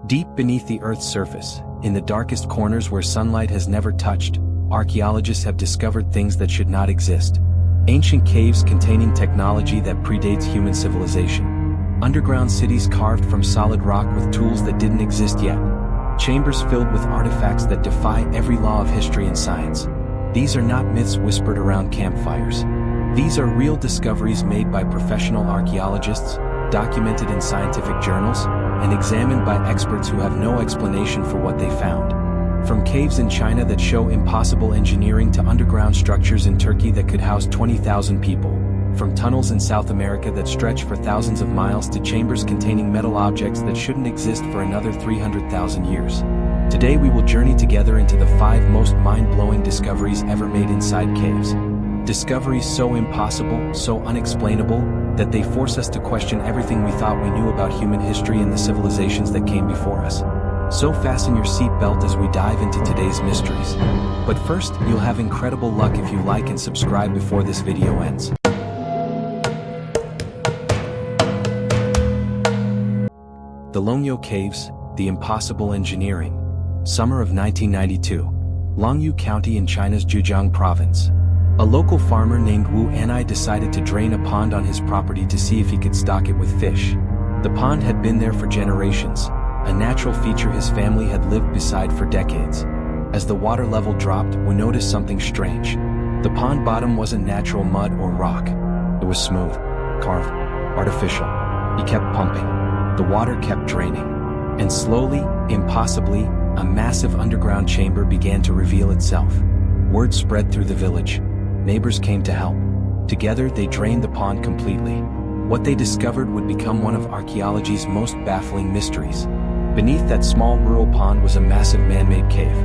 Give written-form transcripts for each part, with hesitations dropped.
Deep beneath the Earth's surface, in the darkest corners where sunlight has never touched, archaeologists have discovered things that should not exist. Ancient caves containing technology that predates human civilization. Underground cities carved from solid rock with tools that didn't exist yet. Chambers filled with artifacts that defy every law of history and science. These are not myths whispered around campfires. These are real discoveries made by professional archaeologists, documented in scientific journals, and examined by experts who have no explanation for what they found. From caves in China that show impossible engineering to underground structures in Turkey that could house 20,000 people. From tunnels in South America that stretch for thousands of miles to chambers containing metal objects that shouldn't exist for another 300,000 years. Today we will journey together into the 5 most mind-blowing discoveries ever made inside caves. Discoveries so impossible, so unexplainable, that they force us to question everything we thought we knew about human history and the civilizations that came before us. So fasten your seatbelt as we dive into today's mysteries. But first, you'll have incredible luck if you like and subscribe before this video ends. The Longyu Caves, the impossible engineering. Summer of 1992. Longyu County in China's Zhejiang province. A local farmer named Wu Anai decided to drain a pond on his property to see if he could stock it with fish. The pond had been there for generations, a natural feature his family had lived beside for decades. As the water level dropped, Wu noticed something strange. The pond bottom wasn't natural mud or rock. It was smooth, carved, artificial. He kept pumping. The water kept draining. And slowly, impossibly, a massive underground chamber began to reveal itself. Word spread through the village. Neighbors came to help. Together they drained the pond completely. What they discovered would become one of archaeology's most baffling mysteries. Beneath that small rural pond was a massive man-made cave.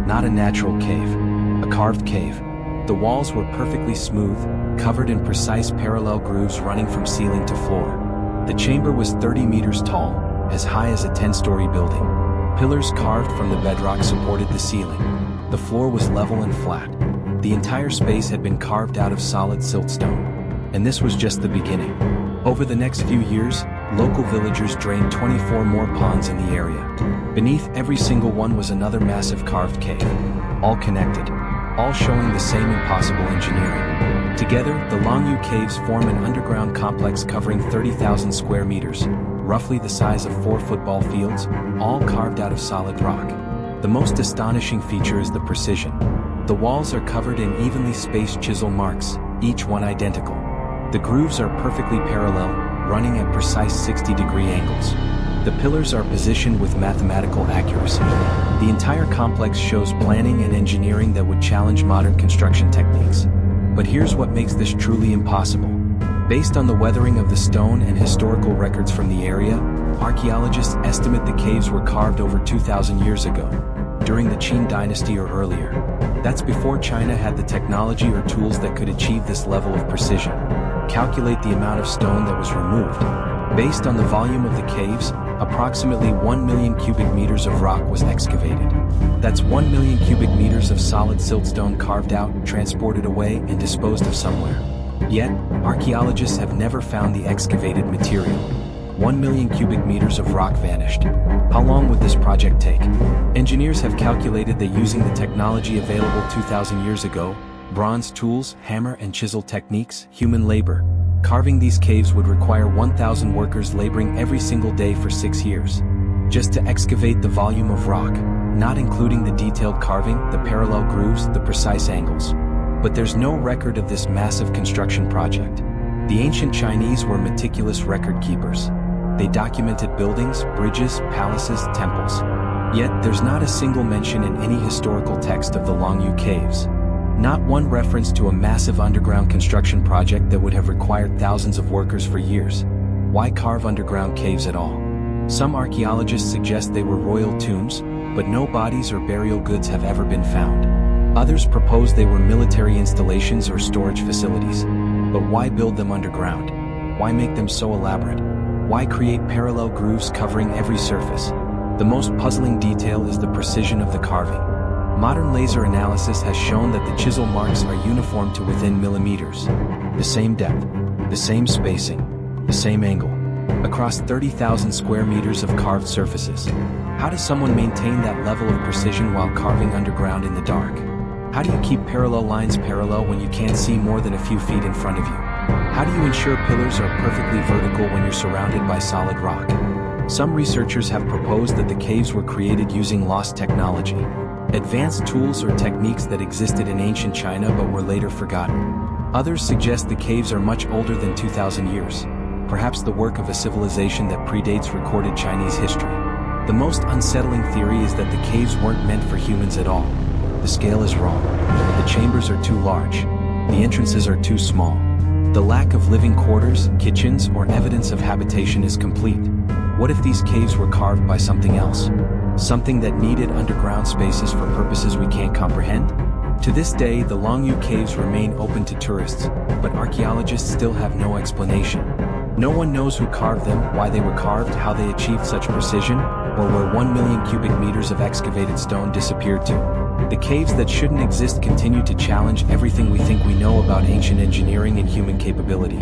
Not a natural cave. A carved cave. The walls were perfectly smooth, covered in precise parallel grooves running from ceiling to floor. The chamber was 30 meters tall, as high as a 10-story building. Pillars carved from the bedrock supported the ceiling. The floor was level and flat. The entire space had been carved out of solid siltstone. And this was just the beginning. Over the next few years, local villagers drained 24 more ponds in the area. Beneath every single one was another massive carved cave. All connected. All showing the same impossible engineering. Together, the Longyu Caves form an underground complex covering 30,000 square meters, roughly the size of 4 football fields, all carved out of solid rock. The most astonishing feature is the precision. The walls are covered in evenly spaced chisel marks, each one identical. The grooves are perfectly parallel, running at precise 60-degree angles. The pillars are positioned with mathematical accuracy. The entire complex shows planning and engineering that would challenge modern construction techniques. But here's what makes this truly impossible. Based on the weathering of the stone and historical records from the area, archaeologists estimate the caves were carved over 2,000 years ago, during the Qin dynasty or earlier. That's before China had the technology or tools that could achieve this level of precision. Calculate the amount of stone that was removed. Based on the volume of the caves, approximately 1 million cubic meters of rock was excavated. That's 1 million cubic meters of solid siltstone carved out, transported away, and disposed of somewhere. Yet, archaeologists have never found the excavated material. 1 million cubic meters of rock vanished. How long would this project take? Engineers have calculated that using the technology available 2,000 years ago, bronze tools, hammer and chisel techniques, human labor, carving these caves would require 1,000 workers laboring every single day for 6 years. Just to excavate the volume of rock, not including the detailed carving, the parallel grooves, the precise angles. But there's no record of this massive construction project. The ancient Chinese were meticulous record keepers. They documented buildings, bridges, palaces, temples. Yet, there's not a single mention in any historical text of the Longyu Caves. Not one reference to a massive underground construction project that would have required thousands of workers for years. Why carve underground caves at all? Some archaeologists suggest they were royal tombs, but no bodies or burial goods have ever been found. Others propose they were military installations or storage facilities. But why build them underground? Why make them so elaborate? Why create parallel grooves covering every surface? The most puzzling detail is the precision of the carving. Modern laser analysis has shown that the chisel marks are uniform to within millimeters. The same depth, the same spacing, the same angle. across 30,000 square meters of carved surfaces. How does someone maintain that level of precision while carving underground in the dark? How do you keep parallel lines parallel when you can't see more than a few feet in front of you? How do you ensure pillars are perfectly vertical when you're surrounded by solid rock? Some researchers have proposed that the caves were created using lost technology, advanced tools or techniques that existed in ancient China but were later forgotten. Others suggest the caves are much older than 2,000 years, perhaps the work of a civilization that predates recorded Chinese history. The most unsettling theory is that the caves weren't meant for humans at all. The scale is wrong. The chambers are too large. The entrances are too small. The lack of living quarters, kitchens, or evidence of habitation is complete. What if these caves were carved by something else? Something that needed underground spaces for purposes we can't comprehend? To this day, the Longyu caves remain open to tourists, but archaeologists still have no explanation. No one knows who carved them, why they were carved, how they achieved such precision, or where 1 million cubic meters of excavated stone disappeared to. The caves that shouldn't exist continue to challenge everything we think we know about ancient engineering and human capability.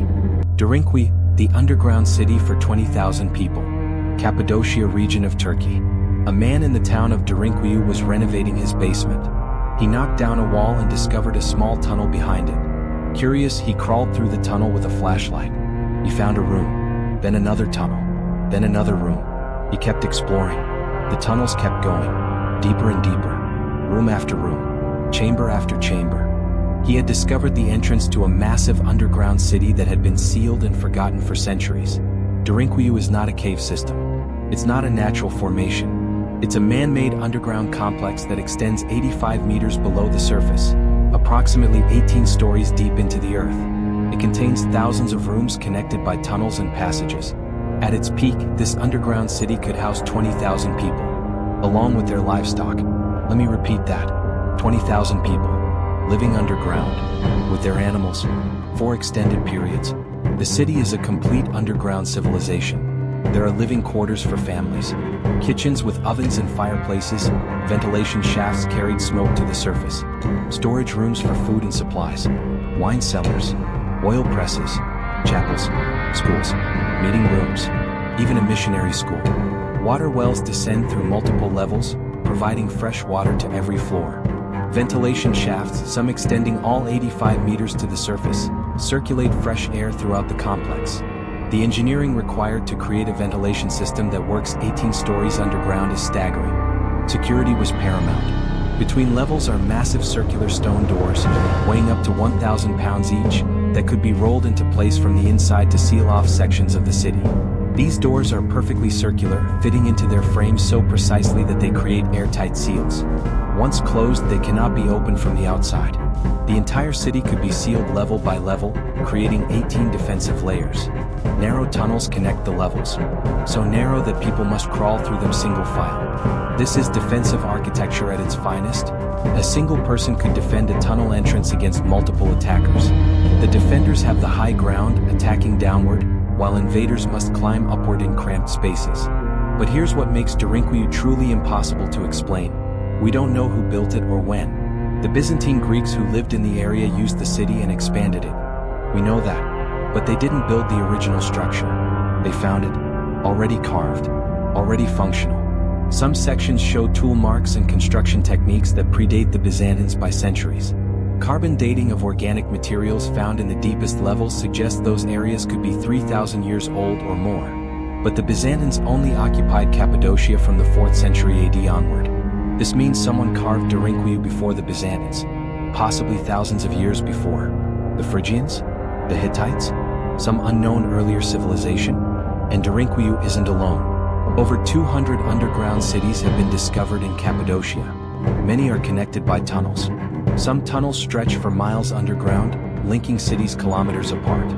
Derinkuyu, the underground city for 20,000 people. Cappadocia region of Turkey. A man in the town of Derinkuyu was renovating his basement. He knocked down a wall and discovered a small tunnel behind it. Curious, he crawled through the tunnel with a flashlight. He found a room, then another tunnel, then another room. He kept exploring. The tunnels kept going, deeper and deeper, room after room, chamber after chamber. He had discovered the entrance to a massive underground city that had been sealed and forgotten for centuries. Derinkuyu is not a cave system. It's not a natural formation. It's a man-made underground complex that extends 85 meters below the surface, approximately 18 stories deep into the earth. It contains thousands of rooms connected by tunnels and passages. At its peak, this underground city could house 20,000 people, along with their livestock. Let me repeat that. 20,000 people, living underground, with their animals, for extended periods. The city is a complete underground civilization. There are living quarters for families, kitchens with ovens and fireplaces, ventilation shafts carried smoke to the surface, storage rooms for food and supplies, wine cellars, oil presses, chapels, schools, meeting rooms, even a missionary school. Water wells descend through multiple levels, providing fresh water to every floor. Ventilation shafts, some extending all 85 meters to the surface, circulate fresh air throughout the complex. The engineering required to create a ventilation system that works 18 stories underground is staggering. Security was paramount. Between levels are massive circular stone doors, weighing up to 1,000 pounds each, that could be rolled into place from the inside to seal off sections of the city. These doors are perfectly circular, fitting into their frames so precisely that they create airtight seals. Once closed, they cannot be opened from the outside. The entire city could be sealed level by level, creating 18 defensive layers. Narrow tunnels connect the levels, so narrow that people must crawl through them single file. This is defensive architecture at its finest. A single person could defend a tunnel entrance against multiple attackers. The defenders have the high ground, attacking downward, while invaders must climb upward in cramped spaces. But here's what makes Derinkuyu truly impossible to explain. We don't know who built it or when. The Byzantine Greeks who lived in the area used the city and expanded it. We know that. But they didn't build the original structure. They found it, already carved, already functional. Some sections show tool marks and construction techniques that predate the Byzantines by centuries. Carbon dating of organic materials found in the deepest levels suggests those areas could be 3,000 years old or more. But the Byzantines only occupied Cappadocia from the 4th century AD onward. This means someone carved Derinkuyu before the Byzantines, possibly thousands of years before. The Phrygians? The Hittites? Some unknown earlier civilization? And Derinkuyu isn't alone. Over 200 underground cities have been discovered in Cappadocia. Many are connected by tunnels. Some tunnels stretch for miles underground, linking cities kilometers apart.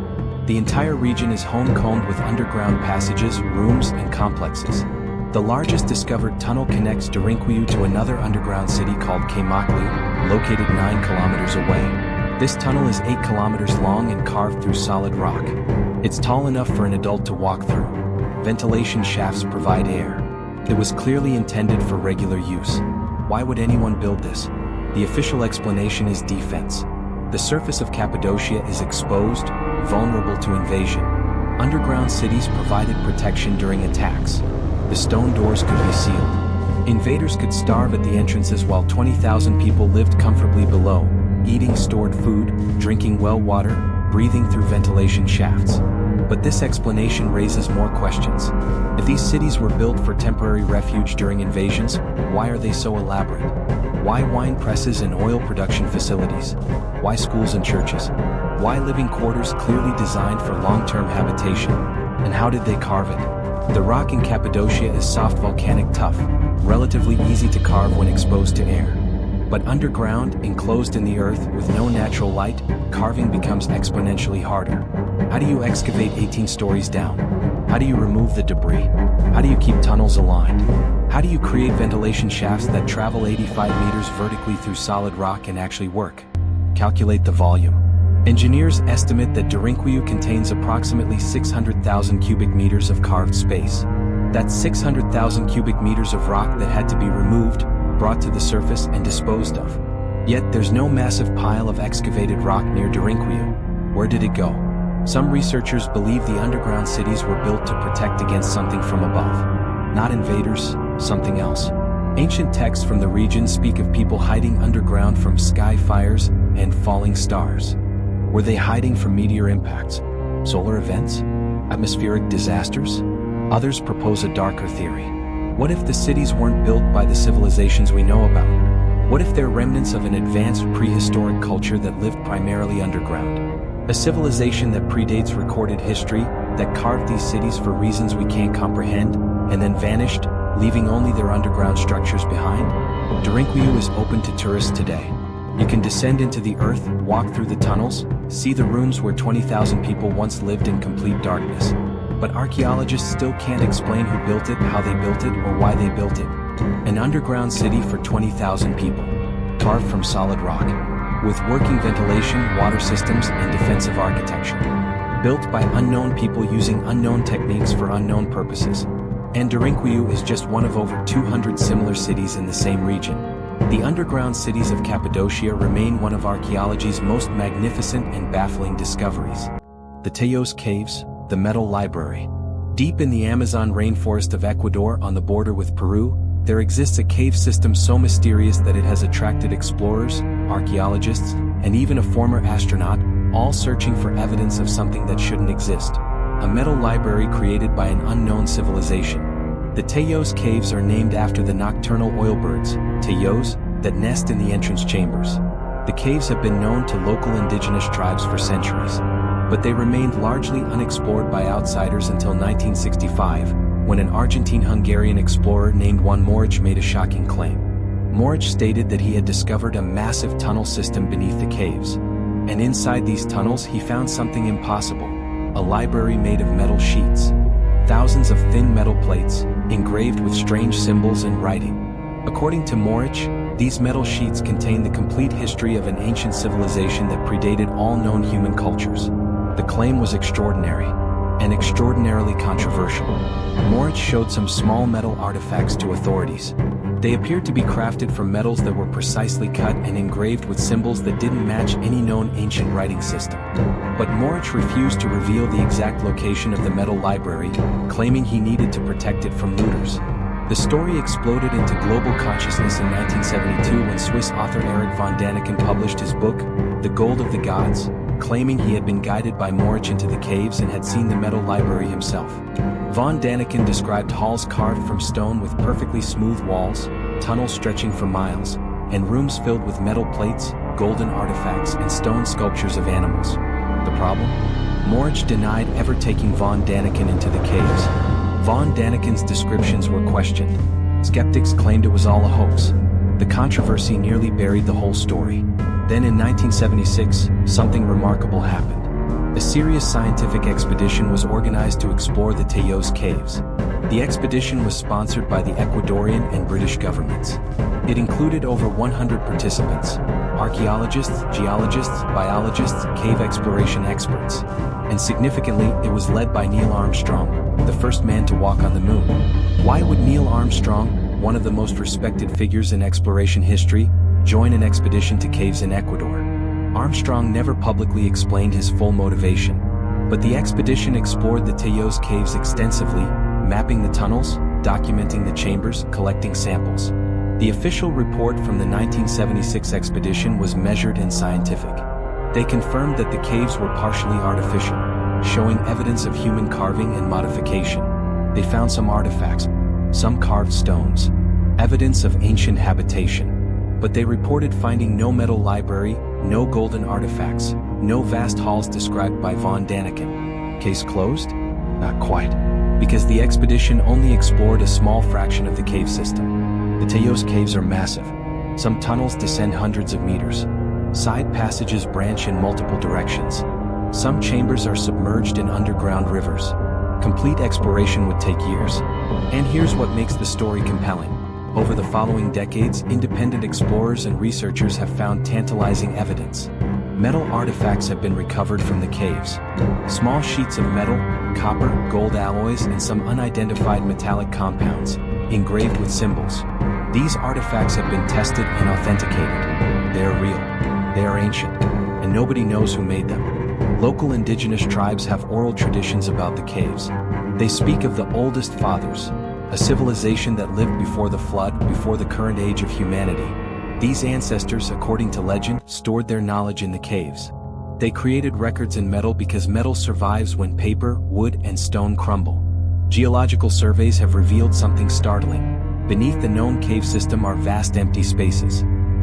The entire region is honeycombed with underground passages, rooms, and complexes. The largest discovered tunnel connects Derinkuyu to another underground city called Kaymakli, located 9 kilometers away. This tunnel is 8 kilometers long and carved through solid rock. It's tall enough for an adult to walk through. Ventilation shafts provide air. It was clearly intended for regular use. Why would anyone build this? The official explanation is defense. The surface of Cappadocia is exposed, vulnerable to invasion. Underground cities provided protection during attacks. The stone doors could be sealed. Invaders could starve at the entrances while 20,000 people lived comfortably below, eating stored food, drinking well water, breathing through ventilation shafts. But this explanation raises more questions. If these cities were built for temporary refuge during invasions, why are they so elaborate? Why wine presses and oil production facilities? Why schools and churches? Why living quarters clearly designed for long-term habitation? And how did they carve it? The rock in Cappadocia is soft volcanic tuff, relatively easy to carve when exposed to air. But underground, enclosed in the earth with no natural light, carving becomes exponentially harder. How do you excavate 18 stories down? How do you remove the debris? How do you keep tunnels aligned? How do you create ventilation shafts that travel 85 meters vertically through solid rock and actually work? Calculate the volume. Engineers estimate that Derinkuyu contains approximately 600,000 cubic meters of carved space. That's 600,000 cubic meters of rock that had to be removed, brought to the surface and disposed of. Yet there's no massive pile of excavated rock near Derinkuyu. Where did it go? Some researchers believe the underground cities were built to protect against something from above. Not invaders, something else. Ancient texts from the region speak of people hiding underground from sky fires and falling stars. Were they hiding from meteor impacts, solar events, atmospheric disasters? Others propose a darker theory. What if the cities weren't built by the civilizations we know about? What if they're remnants of an advanced prehistoric culture that lived primarily underground? A civilization that predates recorded history, that carved these cities for reasons we can't comprehend, and then vanished, leaving only their underground structures behind? Derinkuyu is open to tourists today. You can descend into the earth, walk through the tunnels, see the rooms where 20,000 people once lived in complete darkness. But archaeologists still can't explain who built it, how they built it, or why they built it. An underground city for 20,000 people, carved from solid rock, with working ventilation, water systems, and defensive architecture. Built by unknown people using unknown techniques for unknown purposes. And Derinkuyu is just one of over 200 similar cities in the same region. The underground cities of Cappadocia remain one of archaeology's most magnificent and baffling discoveries. The Teos Caves, the Metal Library. Deep in the Amazon rainforest of Ecuador on the border with Peru, there exists a cave system so mysterious that it has attracted explorers, archaeologists, and even a former astronaut, all searching for evidence of something that shouldn't exist. A metal library created by an unknown civilization. The Teos Caves are named after the nocturnal oil birds, Teos, that nest in the entrance chambers. The caves have been known to local indigenous tribes for centuries, but they remained largely unexplored by outsiders until 1965, when an Argentine-Hungarian explorer named Juan Moritz made a shocking claim. Moritz stated that he had discovered a massive tunnel system beneath the caves. And inside these tunnels he found something impossible, a library made of metal sheets. Thousands of thin metal plates, engraved with strange symbols and writing. According to Moritz, these metal sheets contain the complete history of an ancient civilization that predated all known human cultures. The claim was extraordinary, and extraordinarily controversial. Moritz showed some small metal artifacts to authorities. They appeared to be crafted from metals that were precisely cut and engraved with symbols that didn't match any known ancient writing system. But Moritz refused to reveal the exact location of the metal library, claiming he needed to protect it from looters. The story exploded into global consciousness in 1972 when Swiss author Erich von Däniken published his book, The Gold of the Gods, claiming he had been guided by Moritz into the caves and had seen the metal library himself. Von Däniken described halls carved from stone with perfectly smooth walls, tunnels stretching for miles, and rooms filled with metal plates, golden artifacts, and stone sculptures of animals. The problem? Moritz denied ever taking von Däniken into the caves. Von Däniken's descriptions were questioned. Skeptics claimed it was all a hoax. The controversy nearly buried the whole story. Then in 1976, something remarkable happened. A serious scientific expedition was organized to explore the Teos Caves. The expedition was sponsored by the Ecuadorian and British governments. It included over 100 participants, archaeologists, geologists, biologists, cave exploration experts. And significantly, it was led by Neil Armstrong, the first man to walk on the moon. Why would Neil Armstrong, one of the most respected figures in exploration history, join an expedition to caves in Ecuador? Armstrong never publicly explained his full motivation. But the expedition explored the Tao's caves extensively, mapping the tunnels, documenting the chambers, collecting samples. The official report from the 1976 expedition was measured and scientific. They confirmed that the caves were partially artificial, showing evidence of human carving and modification. They found some artifacts, some carved stones, evidence of ancient habitation. But they reported finding no metal library, no golden artifacts, no vast halls described by von Daniken. Case closed? Not quite. Because the expedition only explored a small fraction of the cave system. The Tao's caves are massive. Some tunnels descend hundreds of meters. Side passages branch in multiple directions. Some chambers are submerged in underground rivers. Complete exploration would take years. And here's what makes the story compelling. Over the following decades, independent explorers and researchers have found tantalizing evidence. Metal artifacts have been recovered from the caves. Small sheets of metal, copper, gold alloys, and some unidentified metallic compounds, engraved with symbols. These artifacts have been tested and authenticated. They are real. They are ancient. And nobody knows who made them. Local indigenous tribes have oral traditions about the caves. They speak of the oldest fathers, a civilization that lived before the flood, before the current age of humanity. These ancestors, according to legend, stored their knowledge in the caves. They created records in metal because metal survives when paper, wood, and stone crumble. Geological surveys have revealed something startling. Beneath the known cave system are vast empty spaces.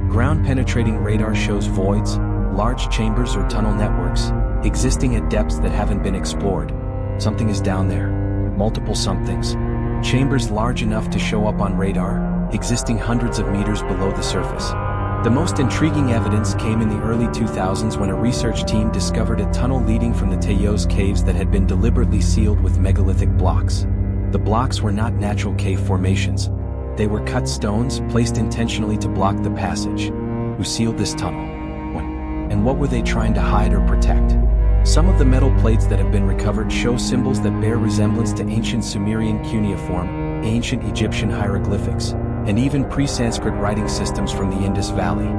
Ground-penetrating radar shows voids, large chambers or tunnel networks, existing at depths that haven't been explored. Something is down there. Multiple somethings. Chambers large enough to show up on radar, existing hundreds of meters below the surface. The most intriguing evidence came in the early 2000s when a research team discovered a tunnel leading from the Tao's caves that had been deliberately sealed with megalithic blocks. The blocks were not natural cave formations. They were cut stones placed intentionally to block the passage. Who sealed this tunnel? When? And what were they trying to hide or protect? Some of the metal plates that have been recovered show symbols that bear resemblance to ancient Sumerian cuneiform, ancient Egyptian hieroglyphics, and even pre-Sanskrit writing systems from the Indus Valley.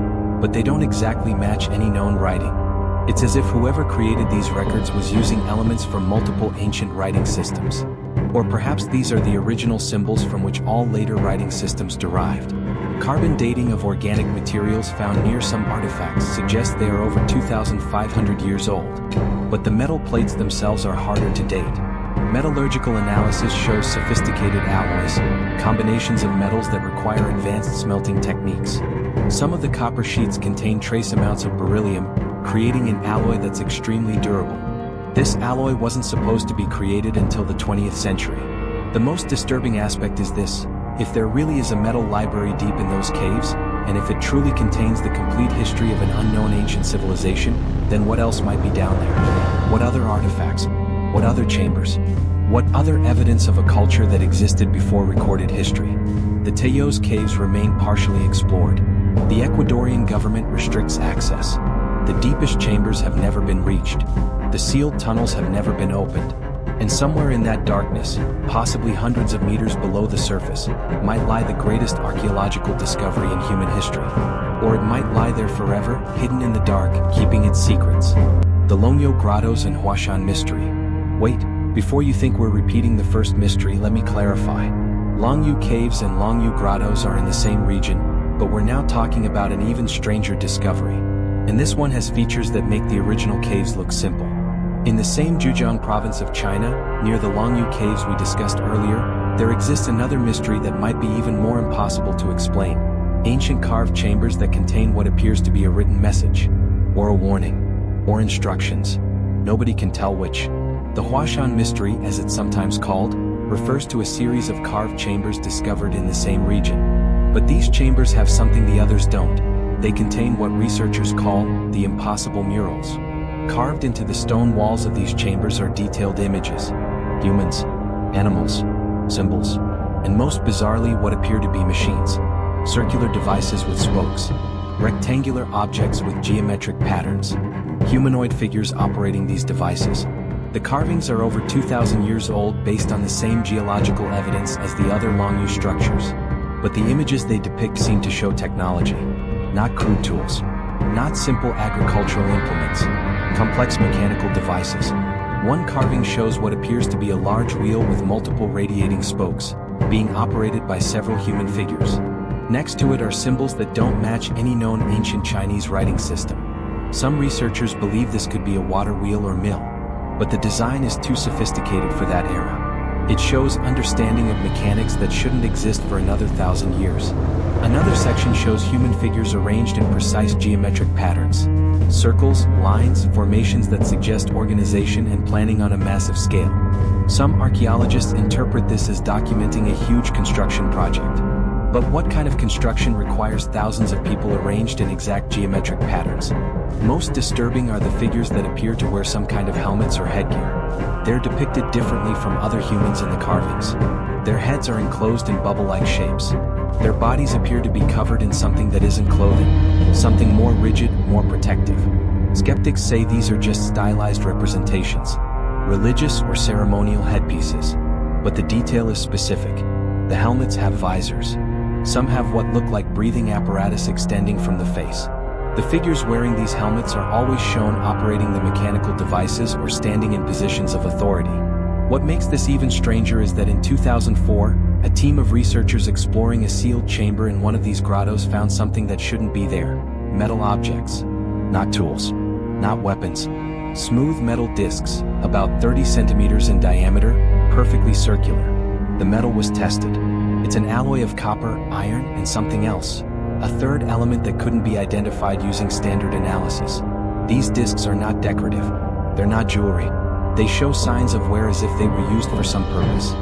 But they don't exactly match any known writing. It's as if whoever created these records was using elements from multiple ancient writing systems. Or perhaps these are the original symbols from which all later writing systems derived. Carbon dating of organic materials found near some artifacts suggests they are over 2,500 years old. But the metal plates themselves are harder to date. Metallurgical analysis shows sophisticated alloys, combinations of metals that require advanced smelting techniques. Some of the copper sheets contain trace amounts of beryllium, creating an alloy that's extremely durable. This alloy wasn't supposed to be created until the 20th century. The most disturbing aspect is this: if there really is a metal library deep in those caves, and if it truly contains the complete history of an unknown ancient civilization, then what else might be down there? What other artifacts? What other chambers? What other evidence of a culture that existed before recorded history? The Tao's caves remain partially explored. The Ecuadorian government restricts access. The deepest chambers have never been reached. The sealed tunnels have never been opened. And somewhere in that darkness, possibly hundreds of meters below the surface, might lie the greatest archaeological discovery in human history. Or it might lie there forever, hidden in the dark, keeping its secrets. The Longyo Grottos and Huashan Mystery. Wait, before you think we're repeating the first mystery, let me clarify. Longyu Caves and Longyu Grottos are in the same region, but we're now talking about an even stranger discovery. And this one has features that make the original caves look simple. In the same Zhejiang province of China, near the Longyu Caves we discussed earlier, there exists another mystery that might be even more impossible to explain. Ancient carved chambers that contain what appears to be a written message, or a warning, or instructions. Nobody can tell which. The Huashan Mystery, as it's sometimes called, refers to a series of carved chambers discovered in the same region. But these chambers have something the others don't. They contain what researchers call the impossible murals. Carved into the stone walls of these chambers are detailed images. Humans, animals, symbols, and most bizarrely what appear to be machines. Circular devices with spokes. Rectangular objects with geometric patterns. Humanoid figures operating these devices. The carvings are over 2,000 years old based on the same geological evidence as the other Longyu structures. But the images they depict seem to show technology. Not crude tools. Not simple agricultural implements. Complex mechanical devices. One carving shows what appears to be a large wheel with multiple radiating spokes, being operated by several human figures. Next to it are symbols that don't match any known ancient Chinese writing system. Some researchers believe this could be a water wheel or mill, but the design is too sophisticated for that era. It shows understanding of mechanics that shouldn't exist for another 1,000 years. Another section shows human figures arranged in precise geometric patterns. Circles, lines, formations that suggest organization and planning on a massive scale. Some archaeologists interpret this as documenting a huge construction project. But what kind of construction requires thousands of people arranged in exact geometric patterns? Most disturbing are the figures that appear to wear some kind of helmets or headgear. They're depicted differently from other humans in the carvings. Their heads are enclosed in bubble-like shapes. Their bodies appear to be covered in something that isn't clothing, something more rigid, more protective. Skeptics say these are just stylized representations, religious or ceremonial headpieces. But the detail is specific. The helmets have visors. Some have what look like breathing apparatus extending from the face. The figures wearing these helmets are always shown operating the mechanical devices or standing in positions of authority. What makes this even stranger is that in 2004, a team of researchers exploring a sealed chamber in one of these grottos found something that shouldn't be there. Metal objects. Not tools. Not weapons. Smooth metal discs, about 30 centimeters in diameter, perfectly circular. The metal was tested. It's an alloy of copper, iron, and something else. A third element that couldn't be identified using standard analysis. These discs are not decorative. They're not jewelry. They show signs of wear as if they were used for some purpose.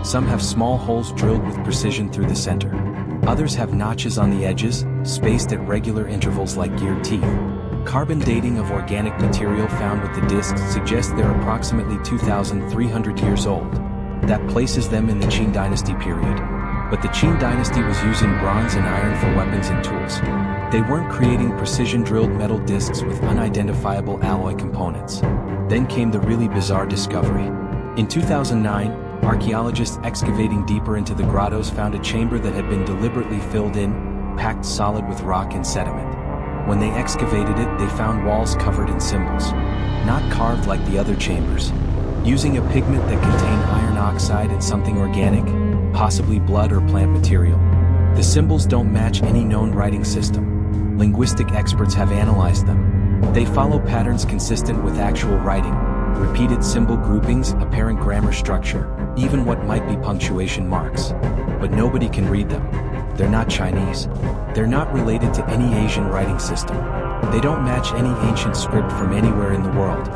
Some have small holes drilled with precision through the center. Others have notches on the edges, spaced at regular intervals like geared teeth. Carbon dating of organic material found with the discs suggests they're approximately 2,300 years old. That places them in the Qin Dynasty period. But the Qin Dynasty was using bronze and iron for weapons and tools. They weren't creating precision-drilled metal discs with unidentifiable alloy components. Then came the really bizarre discovery. In 2009, archaeologists excavating deeper into the grottos found a chamber that had been deliberately filled in, packed solid with rock and sediment. When they excavated it, they found walls covered in symbols. Not carved like the other chambers. Using a pigment that contained iron oxide and something organic, possibly blood or plant material. The symbols don't match any known writing system. Linguistic experts have analyzed them. They follow patterns consistent with actual writing, repeated symbol groupings, apparent grammar structure, even what might be punctuation marks. But nobody can read them. They're not Chinese. They're not related to any Asian writing system. They don't match any ancient script from anywhere in the world.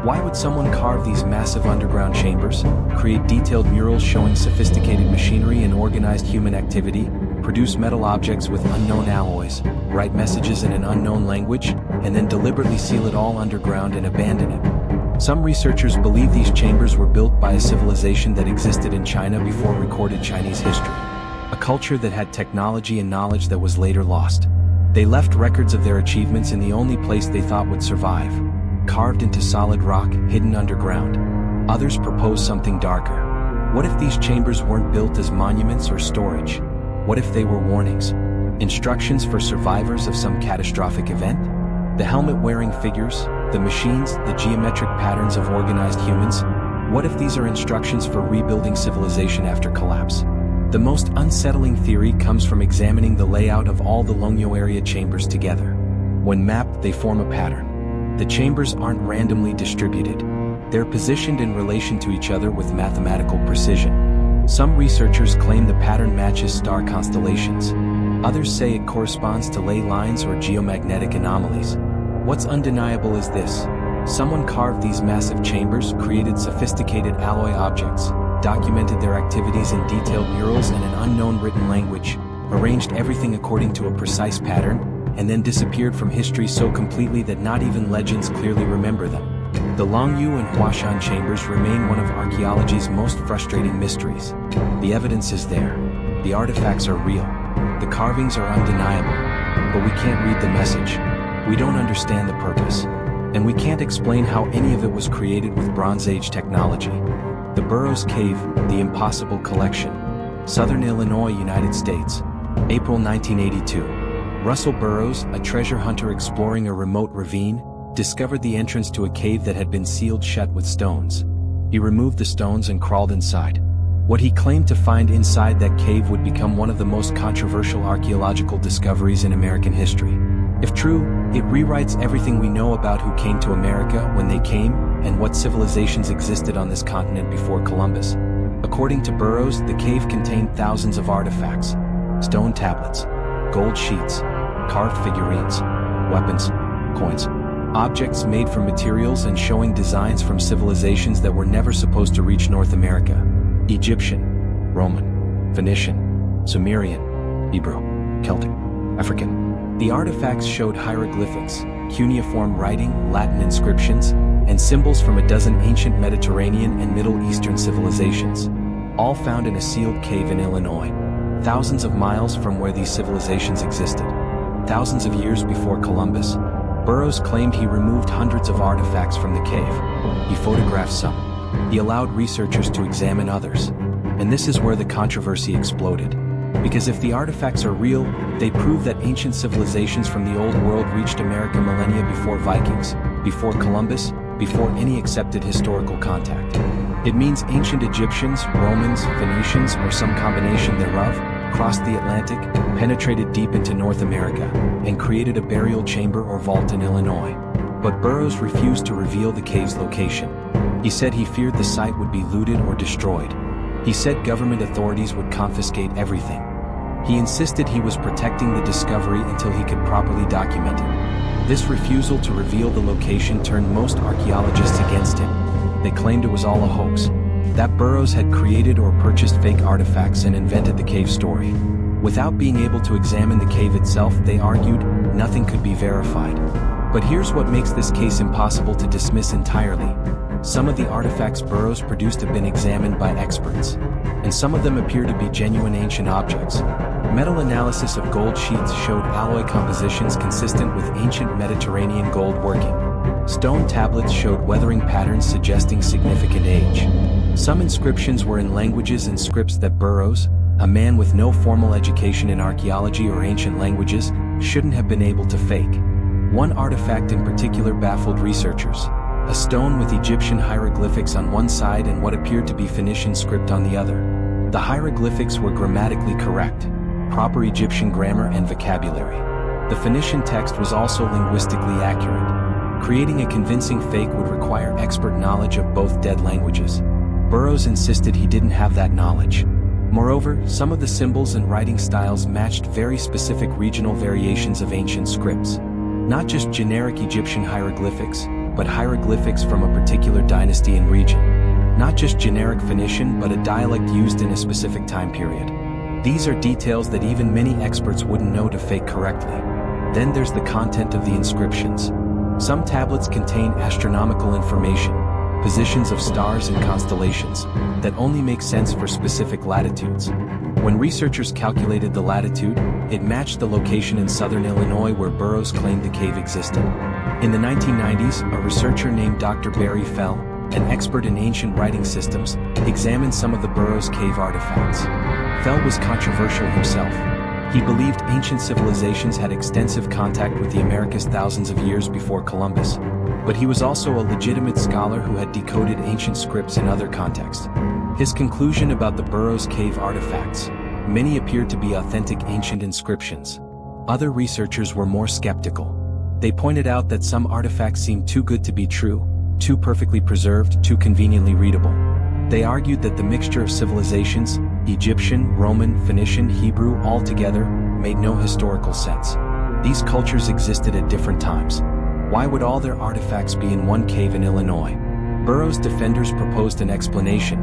Why would someone carve these massive underground chambers, create detailed murals showing sophisticated machinery and organized human activity, produce metal objects with unknown alloys, write messages in an unknown language, and then deliberately seal it all underground and abandon it? Some researchers believe these chambers were built by a civilization that existed in China before recorded Chinese history. A culture that had technology and knowledge that was later lost. They left records of their achievements in the only place they thought would survive. Carved into solid rock, hidden underground. Others propose something darker. What if these chambers weren't built as monuments or storage? What if they were warnings? Instructions for survivors of some catastrophic event? The helmet-wearing figures, the machines, the geometric patterns of organized humans? What if these are instructions for rebuilding civilization after collapse? The most unsettling theory comes from examining the layout of all the Longyo area chambers together. When mapped, they form a pattern. The chambers aren't randomly distributed. They're positioned in relation to each other with mathematical precision. Some researchers claim the pattern matches star constellations. Others say it corresponds to ley lines or geomagnetic anomalies. What's undeniable is this. Someone carved these massive chambers, created sophisticated alloy objects, documented their activities in detailed murals in an unknown written language, arranged everything according to a precise pattern, and then disappeared from history so completely that not even legends clearly remember them. The Longyu and Huashan chambers remain one of archaeology's most frustrating mysteries. The evidence is there. The artifacts are real. The carvings are undeniable. But we can't read the message. We don't understand the purpose. And we can't explain how any of it was created with Bronze Age technology. The Burroughs Cave, The Impossible Collection. Southern Illinois, United States. April 1982. Russell Burroughs, a treasure hunter exploring a remote ravine, discovered the entrance to a cave that had been sealed shut with stones. He removed the stones and crawled inside. What he claimed to find inside that cave would become one of the most controversial archaeological discoveries in American history. If true, it rewrites everything we know about who came to America, when they came, and what civilizations existed on this continent before Columbus. According to Burroughs, the cave contained thousands of artifacts: stone tablets, gold sheets, carved figurines, weapons, coins, objects made from materials and showing designs from civilizations that were never supposed to reach North America: Egyptian, Roman, Phoenician, Sumerian, Hebrew, Celtic, African. The artifacts showed hieroglyphics, cuneiform writing, Latin inscriptions, and symbols from a dozen ancient Mediterranean and Middle Eastern civilizations, all found in a sealed cave in Illinois, thousands of miles from where these civilizations existed. Thousands of years before Columbus, Burroughs claimed he removed hundreds of artifacts from the cave. He photographed some. He allowed researchers to examine others. And this is where the controversy exploded. Because if the artifacts are real, they prove that ancient civilizations from the Old World reached America millennia before Vikings, before Columbus, before any accepted historical contact. It means ancient Egyptians, Romans, Phoenicians, or some combination thereof, crossed the Atlantic, penetrated deep into North America, and created a burial chamber or vault in Illinois. But Burroughs refused to reveal the cave's location. He said he feared the site would be looted or destroyed. He said government authorities would confiscate everything. He insisted he was protecting the discovery until he could properly document it. This refusal to reveal the location turned most archaeologists against him. They claimed it was all a hoax, that Burroughs had created or purchased fake artifacts and invented the cave story. Without being able to examine the cave itself, they argued, nothing could be verified. But here's what makes this case impossible to dismiss entirely. Some of the artifacts Burroughs produced have been examined by experts, and some of them appear to be genuine ancient objects. Metal analysis of gold sheets showed alloy compositions consistent with ancient Mediterranean gold working. Stone tablets showed weathering patterns suggesting significant age. Some inscriptions were in languages and scripts that Burroughs, a man with no formal education in archaeology or ancient languages, shouldn't have been able to fake. One artifact in particular baffled researchers: a stone with Egyptian hieroglyphics on one side and what appeared to be Phoenician script on the other. The hieroglyphics were grammatically correct, proper Egyptian grammar and vocabulary. The Phoenician text was also linguistically accurate. Creating a convincing fake would require expert knowledge of both dead languages. Burroughs insisted he didn't have that knowledge. Moreover, some of the symbols and writing styles matched very specific regional variations of ancient scripts. Not just generic Egyptian hieroglyphics, but hieroglyphics from a particular dynasty and region. Not just generic Phoenician, but a dialect used in a specific time period. These are details that even many experts wouldn't know to fake correctly. Then there's the content of the inscriptions. Some tablets contain astronomical information, positions of stars and constellations, that only make sense for specific latitudes. When researchers calculated the latitude, it matched the location in southern Illinois where Burroughs claimed the cave existed. In the 1990s, a researcher named Dr. Barry Fell, an expert in ancient writing systems, examined some of the Burroughs cave artifacts. Fell was controversial himself. He believed ancient civilizations had extensive contact with the Americas thousands of years before Columbus. But he was also a legitimate scholar who had decoded ancient scripts in other contexts. His conclusion about the Burroughs cave artifacts: many appeared to be authentic ancient inscriptions. Other researchers were more skeptical. They pointed out that some artifacts seemed too good to be true, too perfectly preserved, too conveniently readable. They argued that the mixture of civilizations, Egyptian, Roman, Phoenician, Hebrew, all together, made no historical sense. These cultures existed at different times. Why would all their artifacts be in one cave in Illinois? Burroughs' defenders proposed an explanation.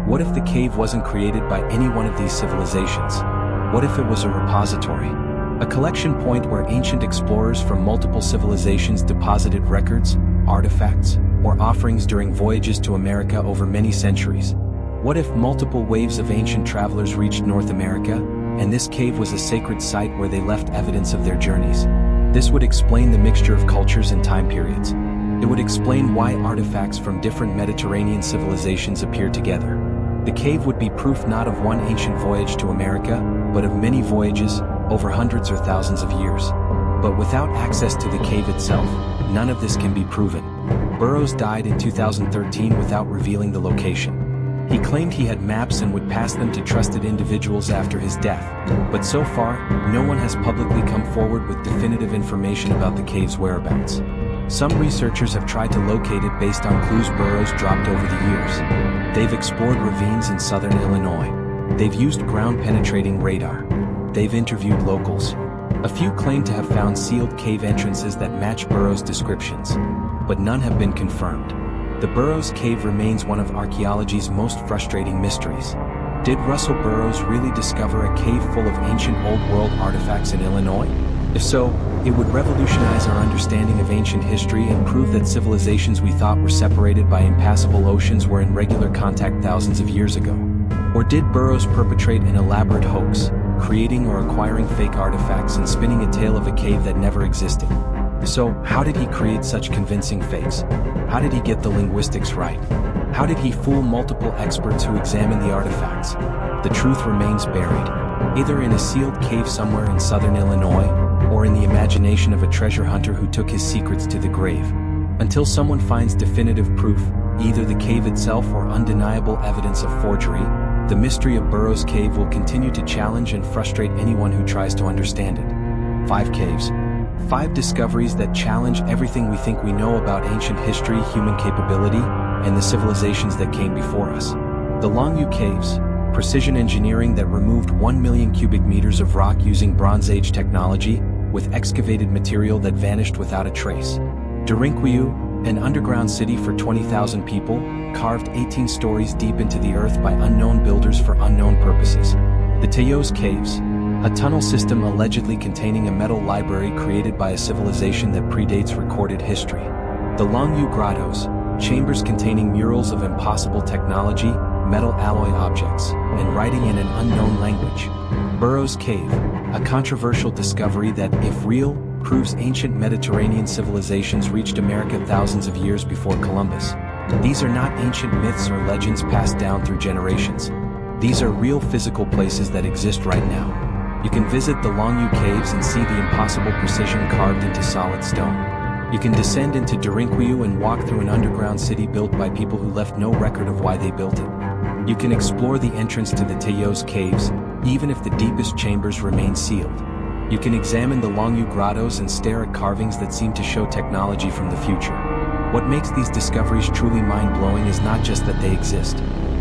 What if the cave wasn't created by any one of these civilizations? What if it was a repository? A collection point where ancient explorers from multiple civilizations deposited records, artifacts, or offerings during voyages to America over many centuries? What if multiple waves of ancient travelers reached North America, and this cave was a sacred site where they left evidence of their journeys? This would explain the mixture of cultures and time periods. It would explain why artifacts from different Mediterranean civilizations appear together. The cave would be proof not of one ancient voyage to America, but of many voyages, over hundreds or thousands of years. But without access to the cave itself, none of this can be proven. Burroughs died in 2013 without revealing the location. He claimed he had maps and would pass them to trusted individuals after his death, but so far, no one has publicly come forward with definitive information about the cave's whereabouts. Some researchers have tried to locate it based on clues Burroughs dropped over the years. They've explored ravines in southern Illinois. They've used ground-penetrating radar. They've interviewed locals. A few claim to have found sealed cave entrances that match Burroughs' descriptions, but none have been confirmed. The Burroughs Cave remains one of archaeology's most frustrating mysteries. Did Russell Burroughs really discover a cave full of ancient Old World artifacts in Illinois? If so, it would revolutionize our understanding of ancient history and prove that civilizations we thought were separated by impassable oceans were in regular contact thousands of years ago. Or did Burroughs perpetrate an elaborate hoax, creating or acquiring fake artifacts and spinning a tale of a cave that never existed? So, how did he create such convincing fakes? How did he get the linguistics right? How did he fool multiple experts who examined the artifacts? The truth remains buried, either in a sealed cave somewhere in southern Illinois, or in the imagination of a treasure hunter who took his secrets to the grave. Until someone finds definitive proof, either the cave itself or undeniable evidence of forgery, the mystery of Burroughs Cave will continue to challenge and frustrate anyone who tries to understand it. 5 caves. 5 discoveries that challenge everything we think we know about ancient history, human capability, and the civilizations that came before us. The Longview Caves, precision engineering that removed 1 million cubic meters of rock using Bronze Age technology, with excavated material that vanished without a trace. Derinkuyu, an underground city for 20,000 people, carved 18 stories deep into the earth by unknown builders for unknown purposes. The Teos Caves, a tunnel system allegedly containing a metal library created by a civilization that predates recorded history. The Longview Grottos, chambers containing murals of impossible technology, metal alloy objects, and writing in an unknown language. Burroughs Cave, a controversial discovery that, if real, proves ancient Mediterranean civilizations reached America thousands of years before Columbus. These are not ancient myths or legends passed down through generations. These are real physical places that exist right now. You can visit the Longview Caves and see the impossible precision carved into solid stone. You can descend into Derinkuyu and walk through an underground city built by people who left no record of why they built it. You can explore the entrance to the Teos Caves, even if the deepest chambers remain sealed. You can examine the Longview Grottos and stare at carvings that seem to show technology from the future. What makes these discoveries truly mind-blowing is not just that they exist,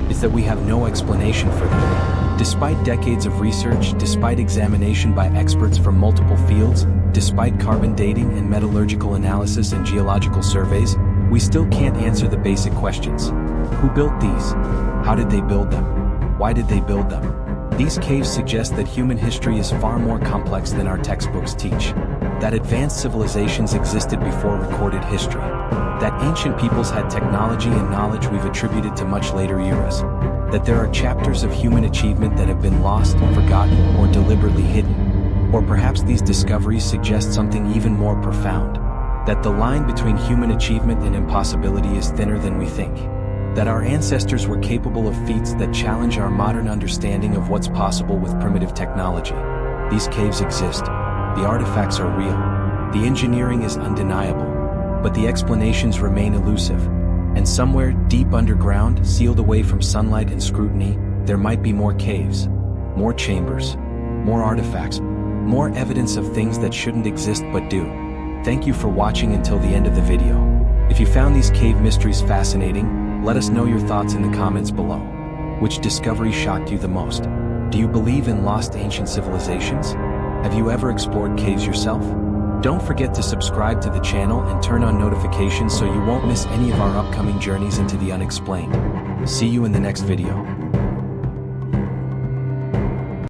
it's that we have no explanation for them. Despite decades of research, despite examination by experts from multiple fields, despite carbon dating and metallurgical analysis and geological surveys, we still can't answer the basic questions. Who built these? How did they build them? Why did they build them? These caves suggest that human history is far more complex than our textbooks teach. That advanced civilizations existed before recorded history. That ancient peoples had technology and knowledge we've attributed to much later eras. That there are chapters of human achievement that have been lost, forgotten, or deliberately hidden. Or perhaps these discoveries suggest something even more profound. That the line between human achievement and impossibility is thinner than we think. That our ancestors were capable of feats that challenge our modern understanding of what's possible with primitive technology. These caves exist. The artifacts are real. The engineering is undeniable. But the explanations remain elusive. And somewhere, deep underground, sealed away from sunlight and scrutiny, there might be more caves, more chambers, more artifacts, more evidence of things that shouldn't exist but do. Thank you for watching until the end of the video. If you found these cave mysteries fascinating, let us know your thoughts in the comments below. Which discovery shocked you the most? Do you believe in lost ancient civilizations? Have you ever explored caves yourself? Don't forget to subscribe to the channel and turn on notifications so you won't miss any of our upcoming journeys into the unexplained. See you in the next video.